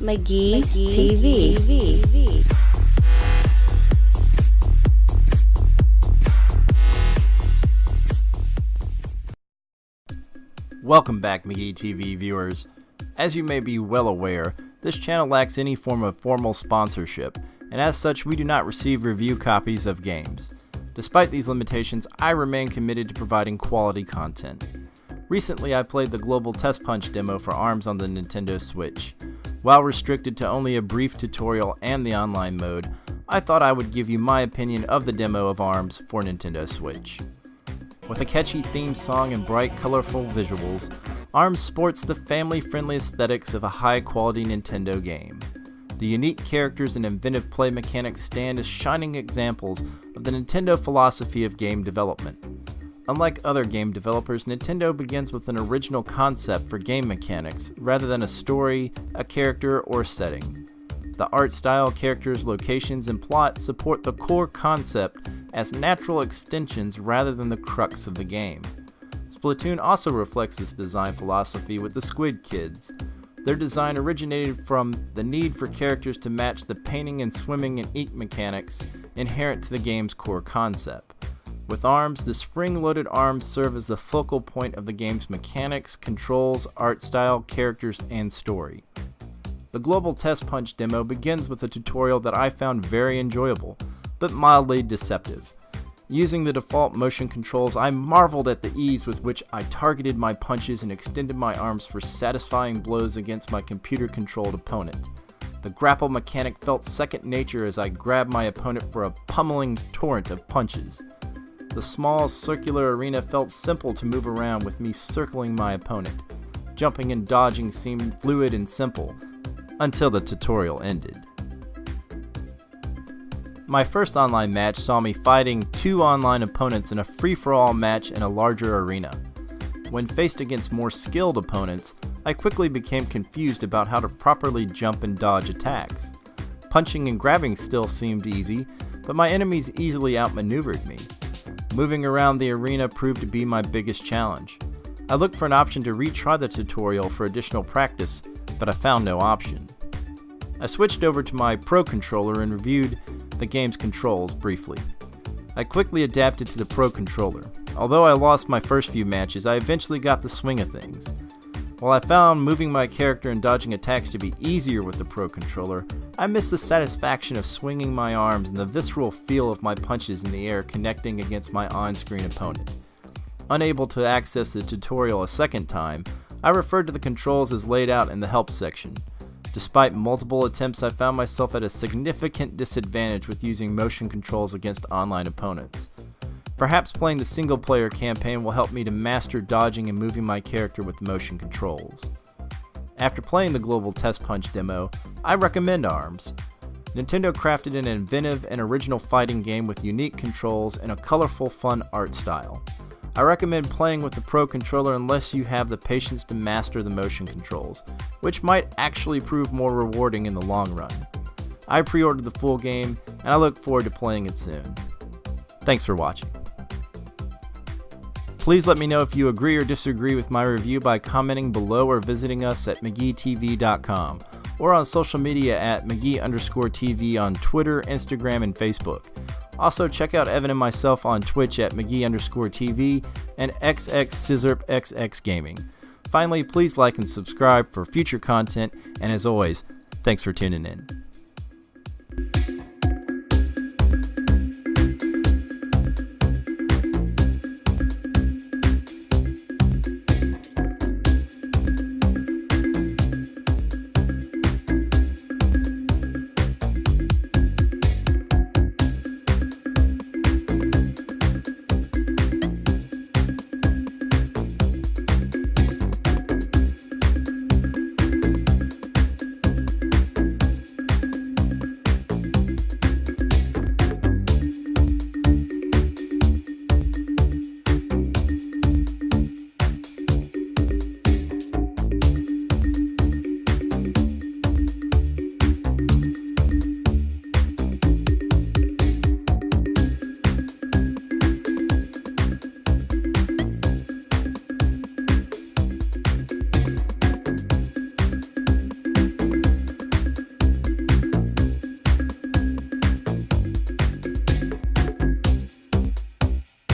McGee TV. Welcome back, McGee TV viewers. As you may be well aware, this channel lacks any form of formal sponsorship, and as such we do not receive review copies of games. Despite these limitations, I remain committed to providing quality content. Recently I played the Global Test Punch demo for ARMS on the Nintendo Switch. While restricted to only a brief tutorial and the online mode, I thought I would give you my opinion of the demo of ARMS for Nintendo Switch. With a catchy theme song and bright, colorful visuals, ARMS sports the family-friendly aesthetics of a high-quality Nintendo game. The unique characters and inventive play mechanics stand as shining examples of the Nintendo philosophy of game development. Unlike other game developers, Nintendo begins with an original concept for game mechanics rather than a story, a character, or setting. The art style, characters, locations, and plot support the core concept as natural extensions rather than the crux of the game. Splatoon also reflects this design philosophy with the Squid Kids. Their design originated from the need for characters to match the painting and swimming and ink mechanics inherent to the game's core concept. With ARMS, the spring-loaded arms serve as the focal point of the game's mechanics, controls, art style, characters, and story. The Global Test Punch demo begins with a tutorial that I found very enjoyable, but mildly deceptive. Using the default motion controls, I marveled at the ease with which I targeted my punches and extended my arms for satisfying blows against my computer-controlled opponent. The grapple mechanic felt second nature as I grabbed my opponent for a pummeling torrent of punches. The small circular arena felt simple to move around with me circling my opponent. Jumping and dodging seemed fluid and simple, until the tutorial ended. My first online match saw me fighting two online opponents in a free-for-all match in a larger arena. When faced against more skilled opponents, I quickly became confused about how to properly jump and dodge attacks. Punching and grabbing still seemed easy, but my enemies easily outmaneuvered me. Moving around the arena proved to be my biggest challenge. I looked for an option to retry the tutorial for additional practice, but I found no option. I switched over to my Pro Controller and reviewed the game's controls briefly. I quickly adapted to the Pro Controller. Although I lost my first few matches, I eventually got the swing of things. While I found moving my character and dodging attacks to be easier with the Pro Controller, I missed the satisfaction of swinging my arms and the visceral feel of my punches in the air connecting against my on-screen opponent. Unable to access the tutorial a second time, I referred to the controls as laid out in the help section. Despite multiple attempts, I found myself at a significant disadvantage with using motion controls against online opponents. Perhaps playing the single-player campaign will help me to master dodging and moving my character with motion controls. After playing the Global Test Punch demo, I recommend ARMS. Nintendo crafted an inventive and original fighting game with unique controls and a colorful, fun art style. I recommend playing with the Pro Controller unless you have the patience to master the motion controls, which might actually prove more rewarding in the long run. I pre-ordered the full game, and I look forward to playing it soon. Thanks for watching. Please let me know if you agree or disagree with my review by commenting below or visiting us at McGeeTV.com or on social media at McGee_TV on Twitter, Instagram, and Facebook. Also, check out Evan and myself on Twitch at McGee_TV and XXScissorpXX Gaming. Finally, please like and subscribe for future content, and as always, thanks for tuning in.